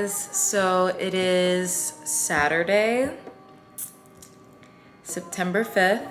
guys, so it is Saturday, September 5th.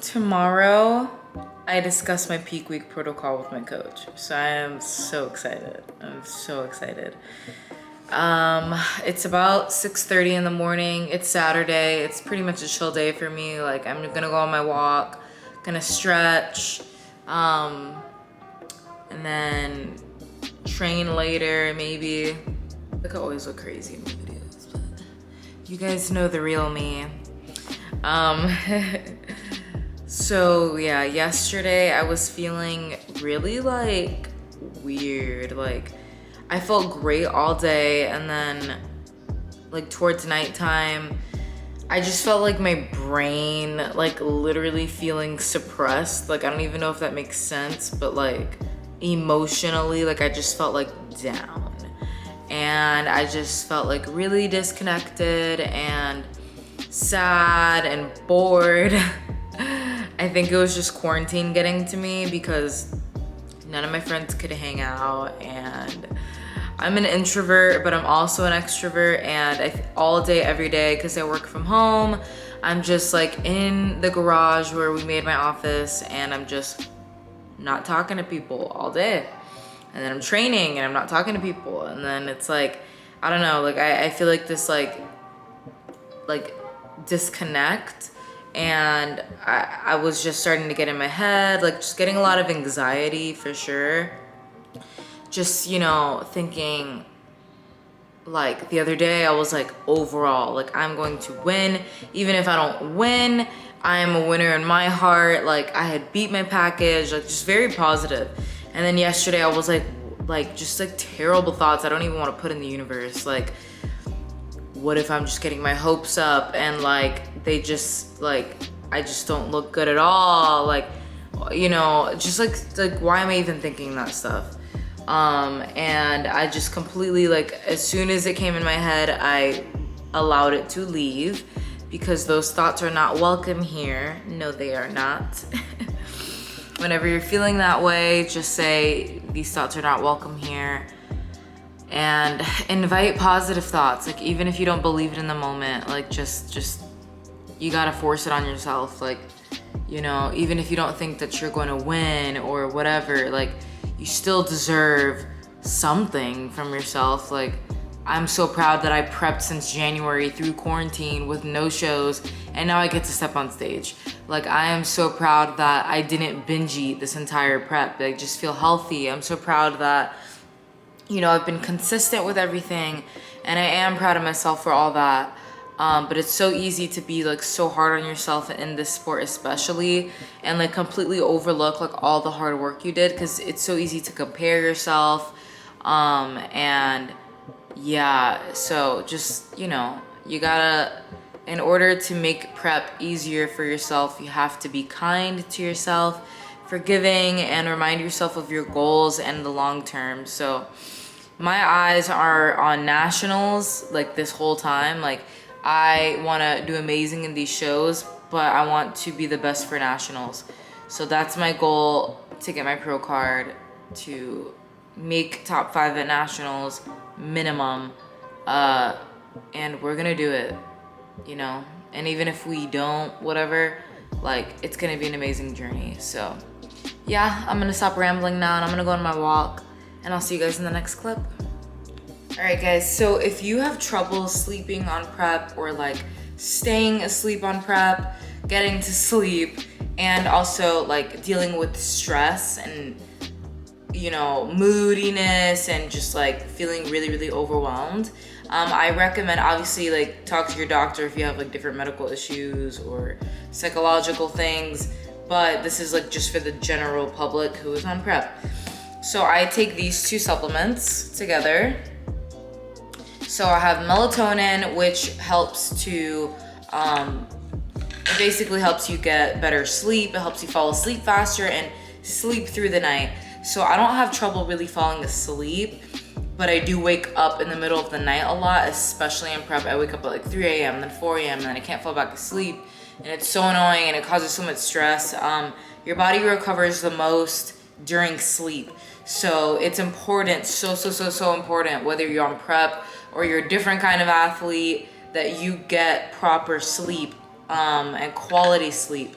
Tomorrow, I discuss my peak week protocol with my coach. So I am so excited. I'm so excited. It's about 6:30 in the morning. It's Saturday. It's pretty much a chill day for me. Like, I'm gonna go on my walk, gonna stretch, and then train later, maybe. Like, I always look crazy in my videos, but you guys know the real me. So yeah, yesterday I was feeling really like weird. Like, I felt great all day, and then like towards nighttime, I just felt like my brain like literally feeling suppressed. Like, I don't even know if that makes sense, but like emotionally, like I just felt like down, and I just felt like really disconnected and sad and bored. I think it was just quarantine getting to me because none of my friends could hang out, and I'm an introvert, but I'm also an extrovert, and all day, every day, because I work from home, I'm just like in the garage where we made my office, and I'm just not talking to people all day. And then I'm training and I'm not talking to people. And then it's like, I don't know, like I feel like this like disconnect. And I was just starting to get in my head, like just getting a lot of anxiety for sure. Just, you know, thinking like the other day I was like, overall, like I'm going to win. Even if I don't win, I am a winner in my heart. Like, I had beat my package, like just very positive. And then yesterday I was like just like terrible thoughts I don't even want to put in the universe. Like, what if I'm just getting my hopes up and like they just like, I just don't look good at all. Like, you know, just like why am I even thinking that stuff? And I just completely, like, as soon as it came in my head, I allowed it to leave, because those thoughts are not welcome here. No, they are not. Whenever you're feeling that way, just say, these thoughts are not welcome here. And invite positive thoughts. Like, even if you don't believe it in the moment, like just, you gotta force it on yourself. Like, you know, even if you don't think that you're going to win or whatever, like, you still deserve something from yourself. Like, I'm so proud that I prepped since January through quarantine with no shows, and now I get to step on stage. Like, I am so proud that I didn't binge eat this entire prep. Like, just feel healthy. I'm so proud that, you know, I've been consistent with everything, and I am proud of myself for all that. But it's so easy to be like so hard on yourself in this sport especially, and like completely overlook like all the hard work you did, because it's so easy to compare yourself. And yeah, so just, you know, you gotta, in order to make prep easier for yourself, you have to be kind to yourself, forgiving, and remind yourself of your goals and the long term. So my eyes are on nationals like this whole time. Like, I want to do amazing in these shows, but I want to be the best for nationals. So that's my goal, to get my pro card, to make top 5 at nationals minimum. And we're gonna do it, you know. And even if we don't, whatever, like, it's gonna be an amazing journey. So yeah, I'm gonna stop rambling now, and I'm gonna go on my walk, and I'll see you guys in the next clip. All right, guys, so if you have trouble sleeping on prep, or like staying asleep on prep, getting to sleep, and also like dealing with stress and, you know, moodiness and just like feeling really, really overwhelmed, I recommend, obviously, like, talk to your doctor if you have like different medical issues or psychological things, but this is like just for the general public who is on prep. So I take these 2 supplements together. So I have melatonin, which helps to, it basically helps you get better sleep. It helps you fall asleep faster and sleep through the night. So I don't have trouble really falling asleep, but I do wake up in the middle of the night a lot, especially in prep. I wake up at like 3 a.m., then 4 a.m., and then I can't fall back asleep. And it's so annoying, and it causes so much stress. Your body recovers the most during sleep. So it's important, so important, whether you're on prep or you're a different kind of athlete, that you get proper sleep and quality sleep.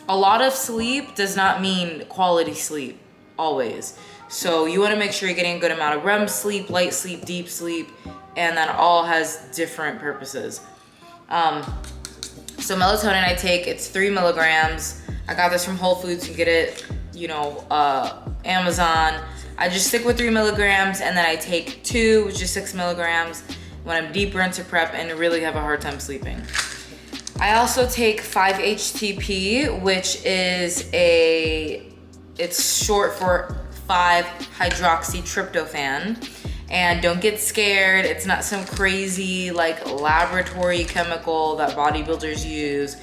A lot of sleep does not mean quality sleep, always. So you wanna make sure you're getting a good amount of REM sleep, light sleep, deep sleep, and that all has different purposes. So melatonin I take, it's 3 milligrams. I got this from Whole Foods, you get it, Amazon. I just stick with 3 milligrams, and then I take 2, which is 6 milligrams when I'm deeper into prep and really have a hard time sleeping. I also take 5-HTP, which is it's short for 5-hydroxytryptophan. And don't get scared, it's not some crazy like laboratory chemical that bodybuilders use.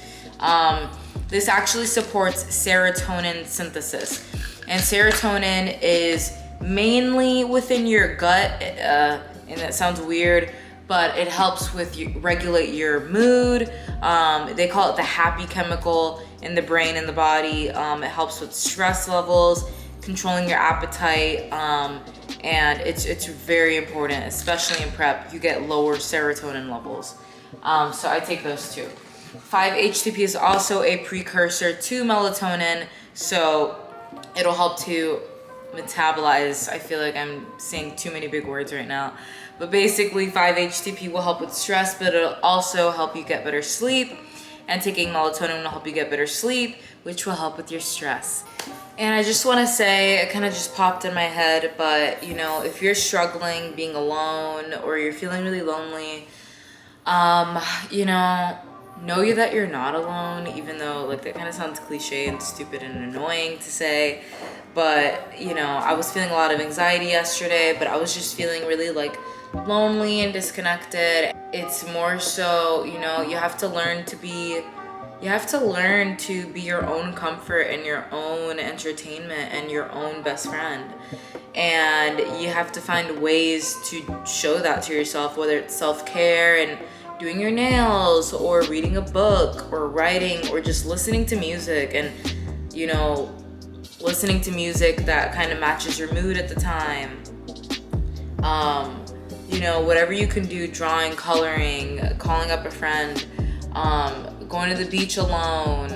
This actually supports serotonin synthesis. And serotonin is mainly within your gut, and that sounds weird, but it helps with regulate your mood. They call it the happy chemical in the brain and the body. It helps with stress levels, controlling your appetite, and it's very important, especially in prep. You get lower serotonin levels. So I take those too. 5-HTP is also a precursor to melatonin, so it'll help to metabolize. I feel like I'm saying too many big words right now. But basically 5-HTP will help with stress, but it'll also help you get better sleep. And taking melatonin will help you get better sleep, which will help with your stress. And I just want to say, it kind of just popped in my head, but if you're struggling being alone or you're feeling really lonely, know that you're not alone, even though like that kind of sounds cliche and stupid and annoying to say. But I was feeling a lot of anxiety yesterday, but I was just feeling really like lonely and disconnected. It's more so, you have to learn to be your own comfort and your own entertainment and your own best friend. And you have to find ways to show that to yourself, whether it's self-care and doing your nails or reading a book or writing or just listening to music, and listening to music that kind of matches your mood at the time. Whatever you can do, drawing, coloring, calling up a friend, going to the beach alone,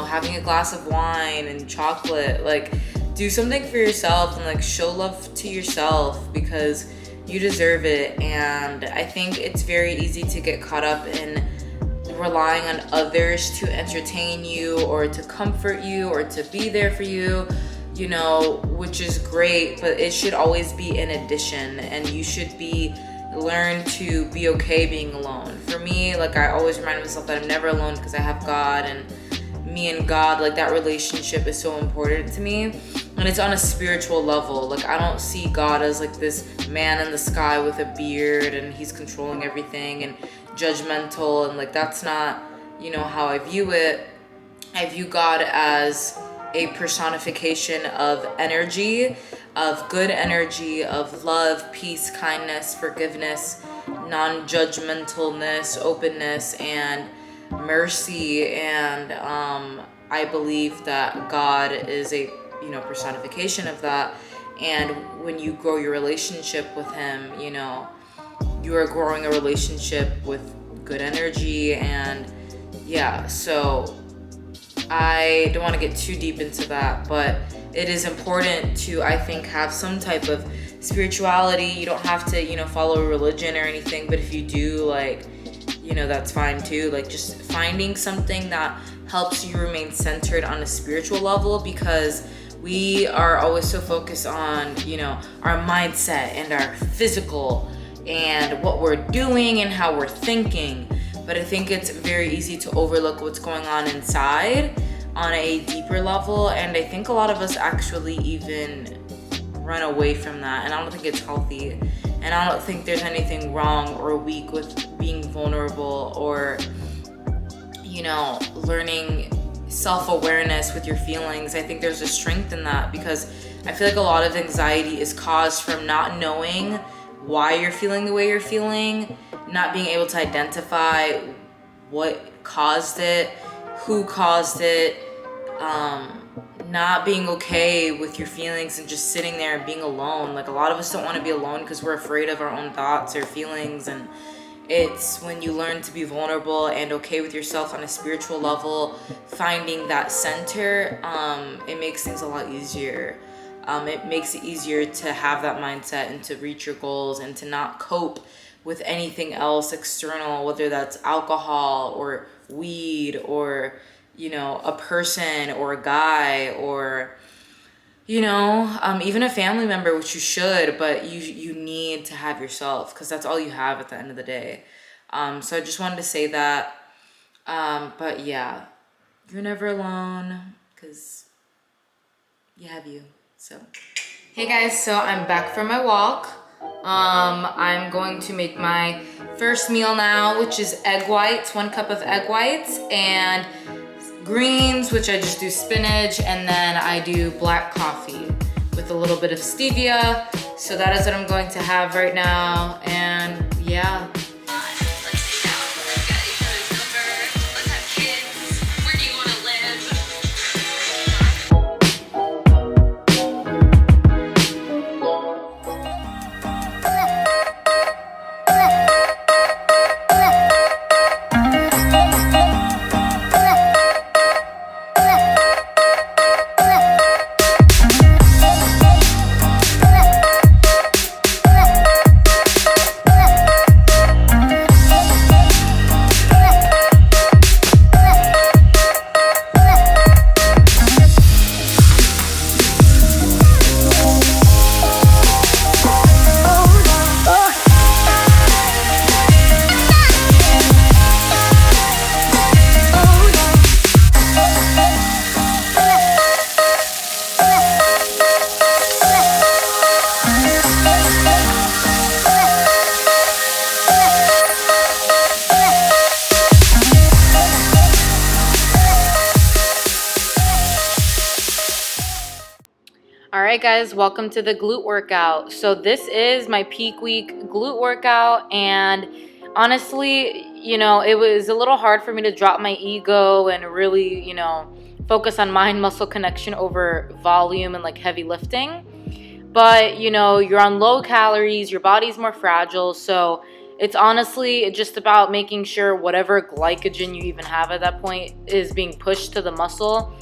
having a glass of wine and chocolate. Like, do something for yourself and like show love to yourself, because you deserve it. And I think it's very easy to get caught up in relying on others to entertain you or to comfort you or to be there for you, which is great, but it should always be an addition, and you should learn to be okay being alone. For me, like, I always remind myself that I'm never alone because I have God, and me and God, like, that relationship is so important to me. And it's on a spiritual level. Like, I don't see God as like this man in the sky with a beard and he's controlling everything and judgmental, and like that's not how I view it. I view God as a personification of energy, of good energy, of love, peace, kindness, forgiveness, non-judgmentalness, openness, and mercy. And I believe that God is a personification of that. And when you grow your relationship with him, you are growing a relationship with good energy. And yeah, so I don't want to get too deep into that, but it is important to, I think, have some type of spirituality. You don't have to, follow a religion or anything, but if you do, like, that's fine too. Like, just finding something that helps you remain centered on a spiritual level, because we are always so focused on, our mindset and our physical and what we're doing and how we're thinking. But I think it's very easy to overlook what's going on inside on a deeper level. And I think a lot of us actually even run away from that. And I don't think it's healthy. And I don't think there's anything wrong or weak with being vulnerable or, learning self-awareness with your feelings. I think there's a strength in that, because I feel like a lot of anxiety is caused from not knowing why you're feeling the way you're feeling, not being able to identify what caused it, who caused it, not being okay with your feelings and just sitting there and being alone. Like, a lot of us don't want to be alone because we're afraid of our own thoughts or feelings. And it's when you learn to be vulnerable and okay with yourself on a spiritual level, finding that center, it makes things a lot easier. It makes it easier to have that mindset and to reach your goals and to not cope with anything else external, whether that's alcohol or weed or, you know, a person or a guy or, you know, even a family member, which you should, but you need to have yourself, because that's all you have at the end of the day. So I just wanted to say that. But yeah, you're never alone, because you have you. So, hey guys, so I'm back from my walk. I'm going to make my first meal now, which is egg whites, 1 cup of egg whites, and greens, which I just do spinach, and then I do black coffee with a little bit of stevia. So that is what I'm going to have right now, and yeah. Alright guys, welcome to the glute workout. So this is my peak week glute workout, and honestly, you know, it was a little hard for me to drop my ego and really, you know, focus on mind muscle connection over volume and like heavy lifting. But, you know, you're on low calories, your body's more fragile, so it's honestly just about making sure whatever glycogen you even have at that point is being pushed to the muscle,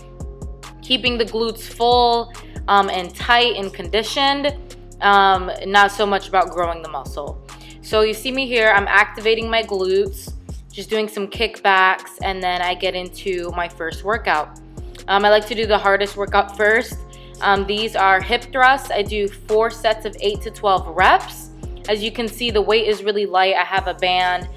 keeping the glutes full and tight and conditioned, not so much about growing the muscle. So you see me here, I'm activating my glutes, just doing some kickbacks, and then I get into my first workout. I like to do the hardest workout first. These are hip thrusts. I do 4 sets of 8 to 12 reps. As you can see, the weight is really light. I have a band.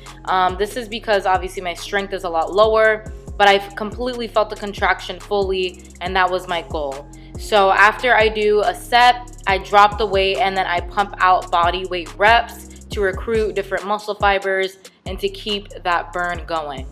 This is because obviously my strength is a lot lower, but I've completely felt the contraction fully, and that was my goal. So after I do a set, I drop the weight, and then I pump out body weight reps to recruit different muscle fibers and to keep that burn going.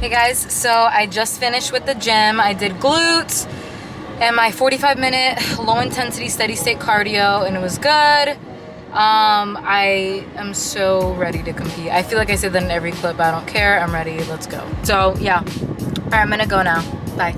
Hey guys, so I just finished with the gym. I did glutes and my 45-minute low intensity steady state cardio, and it was good. I am so ready to compete. I feel like I say that in every clip. I don't care. I'm ready. Let's go. So yeah. All right, I'm gonna go now. Bye.